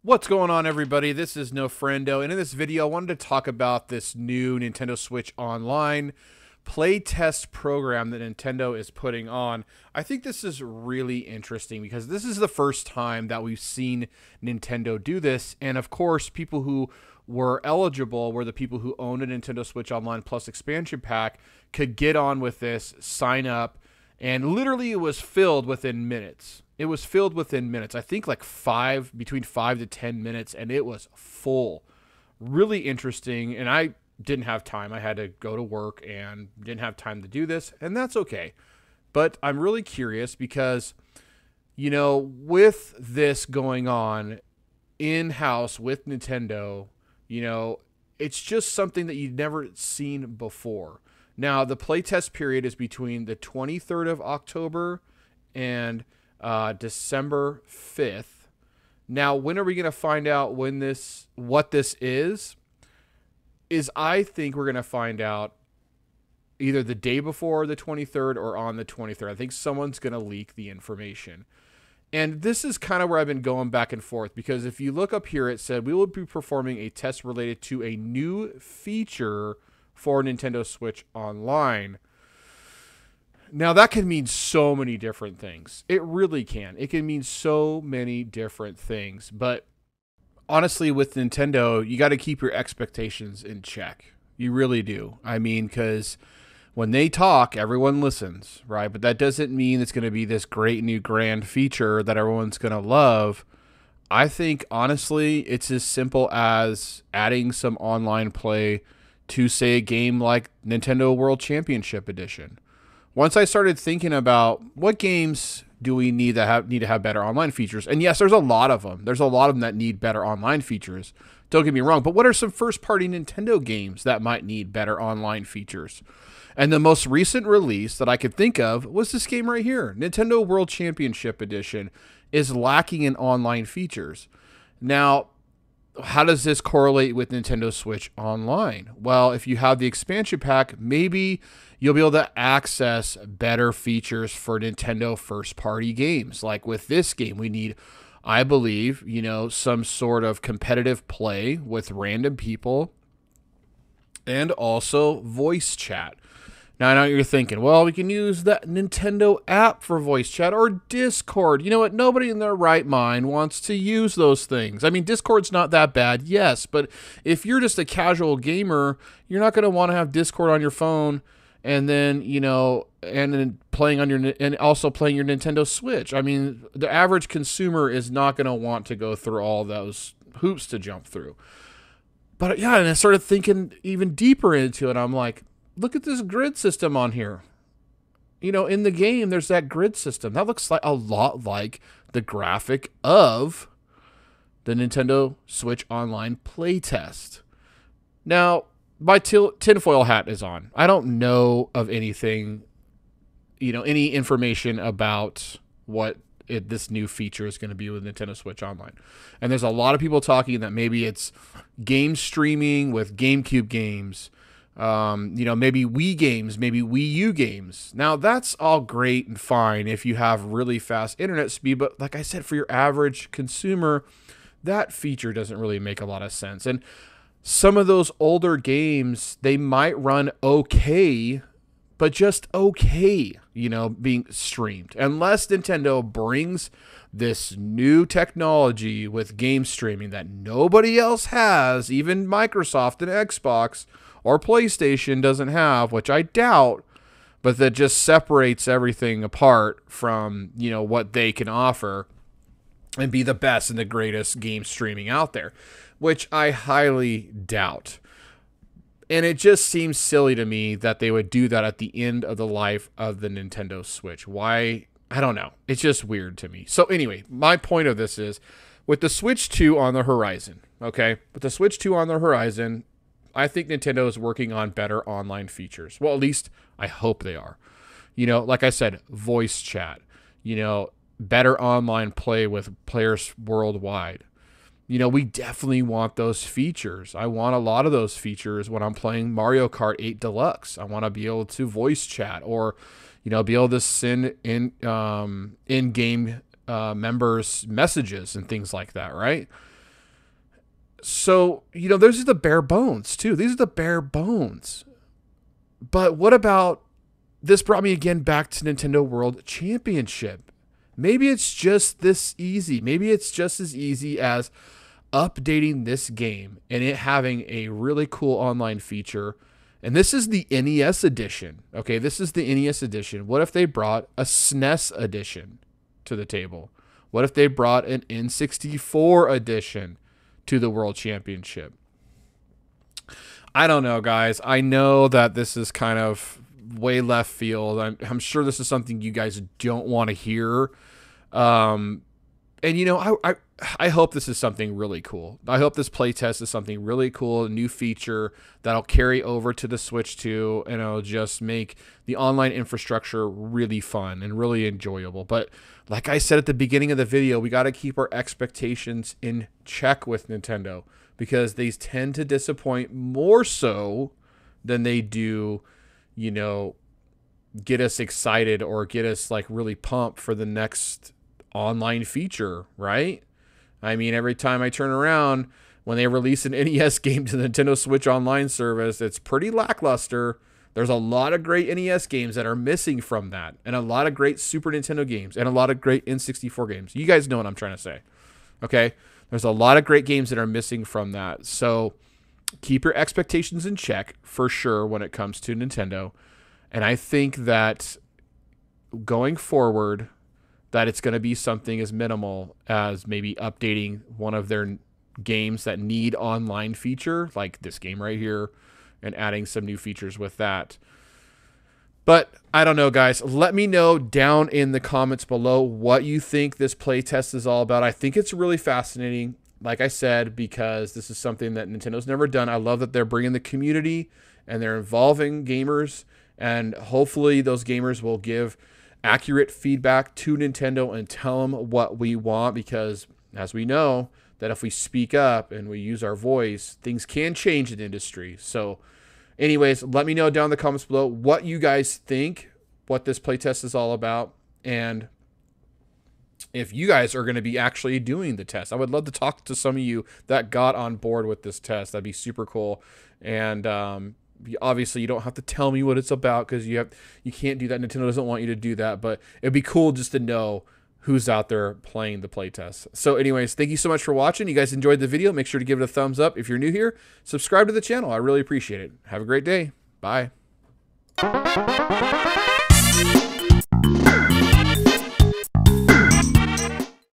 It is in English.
What's going on, everybody? This is No Friendo, and in this video I wanted to talk about this new Nintendo Switch Online playtest program that Nintendo is putting on. I think this is really interesting because this is the first time that we've seen Nintendo do this, and of course people who were eligible were the people who owned a Nintendo Switch Online Plus expansion pack could get on with this, sign up, and literally it was filled within minutes. It was filled within minutes. I think like between 5 to 10 minutes, and it was full. Really interesting. And I didn't have time. I had to go to work and didn't have time to do this, and that's okay. But I'm really curious because, with this going on in-house with Nintendo, it's just something that you've never seen before. Now, the playtest period is between the 23rd of October and December 5th. Now, when are we going to find out what this is I think we're going to find out either the day before the 23rd or on the 23rd. I think someone's going to leak the information. And this is kind of where I've been going back and forth, because if you look up here, it said we will be performing a test related to a new feature for Nintendo Switch Online. Now, that can mean so many different things. It really can. It can mean so many different things. But honestly, with Nintendo, you got to keep your expectations in check. You really do. I mean, because when they talk, everyone listens, right? But that doesn't mean it's going to be this great new grand feature that everyone's going to love. I think, honestly, it's as simple as adding some online play to, say, a game like Nintendo World Championship Edition. Once I started thinking about what games do we need to have better online features, and yes, there's a lot of them. There's a lot of them that need better online features. Don't get me wrong, but what are some first-party Nintendo games that might need better online features? And the most recent release that I could think of was this game right here. Nintendo World Championship Edition is lacking in online features. Now, how does this correlate with Nintendo Switch Online? Well, if you have the expansion pack, maybe you'll be able to access better features for Nintendo first-party games. Like with this game, we need, I believe, some sort of competitive play with random people and also voice chat. Now, I know you're thinking, well, we can use that Nintendo app for voice chat or Discord. You know what? Nobody in their right mind wants to use those things. I mean, Discord's not that bad, yes, but if you're just a casual gamer, you're not going to want to have Discord on your phone and then, and then also playing your Nintendo Switch. I mean, the average consumer is not going to want to go through all those hoops to jump through. But yeah, and I started thinking even deeper into it. I'm like, look at this grid system on here. In the game, there's that grid system. That looks like a lot like the graphic of the Nintendo Switch Online playtest. Now, my tinfoil hat is on. I don't know of anything, any information about what this new feature is going to be with Nintendo Switch Online. And there's a lot of people talking that maybe it's game streaming with GameCube games, maybe Wii games, maybe Wii U games. Now, that's all great and fine if you have really fast internet speed, but like I said, for your average consumer, that feature doesn't really make a lot of sense. And some of those older games, they might run okay, but just okay, being streamed. Unless Nintendo brings this new technology with game streaming that nobody else has, even Microsoft and Xbox or PlayStation doesn't have, which I doubt, but that just separates everything apart from, what they can offer and be the best and the greatest game streaming out there, which I highly doubt. And it just seems silly to me that they would do that at the end of the life of the Nintendo Switch. Why? I don't know. It's just weird to me. So anyway, my point of this is, with the Switch 2 on the horizon, okay? With the Switch 2 on the horizon, I think Nintendo is working on better online features. Well, at least I hope they are. Like I said, voice chat, better online play with players worldwide. We definitely want those features. I want a lot of those features when I'm playing Mario Kart 8 Deluxe. I want to be able to voice chat or, be able to send in-game members messages and things like that, right? So, you know, those are the bare bones too. These are the bare bones. But what about this? Brought me again back to Nintendo World Championship. Maybe it's just this easy. Maybe it's just as easy as updating this game and it having a really cool online feature. And this is the NES edition. Okay, this is the NES edition. What if they brought a SNES edition to the table? What if they brought an N64 edition to the World Championship? I don't know, guys. I know that this is kind of way left field. I'm sure this is something you guys don't want to hear. And you know, I hope this is something really cool. I hope this playtest is something really cool, a new feature that'll carry over to the Switch 2, and it'll just make the online infrastructure really fun and really enjoyable. But like I said at the beginning of the video, we got to keep our expectations in check with Nintendo, because they tend to disappoint more so than they do, you know, get us excited or get us like really pumped for the next online feature, right? I mean, every time I turn around, when they release an NES game to the Nintendo Switch Online service, it's pretty lackluster. There's a lot of great NES games that are missing from that, and a lot of great Super Nintendo games, and a lot of great N64 games. You guys know what I'm trying to say, okay? There's a lot of great games that are missing from that. So keep your expectations in check for sure when it comes to Nintendo. And I think that going forward, that it's going to be something as minimal as maybe updating one of their games that need online feature, like this game right here, and adding some new features with that. But I don't know, guys. Let me know down in the comments below what you think this playtest is all about. I think it's really fascinating, like I said, because this is something that Nintendo's never done. I love that they're bringing the community and they're involving gamers, and hopefully those gamers will give accurate feedback to Nintendo and tell them what we want, because as we know, that if we speak up and we use our voice, things can change in the industry. So anyways, let me know down in the comments below what you guys think, what this playtest is all about, and if you guys are going to be actually doing the test. I would love to talk to some of you that got on board with this test. That'd be super cool. And obviously, you don't have to tell me what it's about, because you can't do that. Nintendo doesn't want you to do that. But it'd be cool just to know who's out there playing the playtest. So anyways, thank you so much for watching. You guys enjoyed the video. Make sure to give it a thumbs up. If you're new here, subscribe to the channel. I really appreciate it. Have a great day. Bye.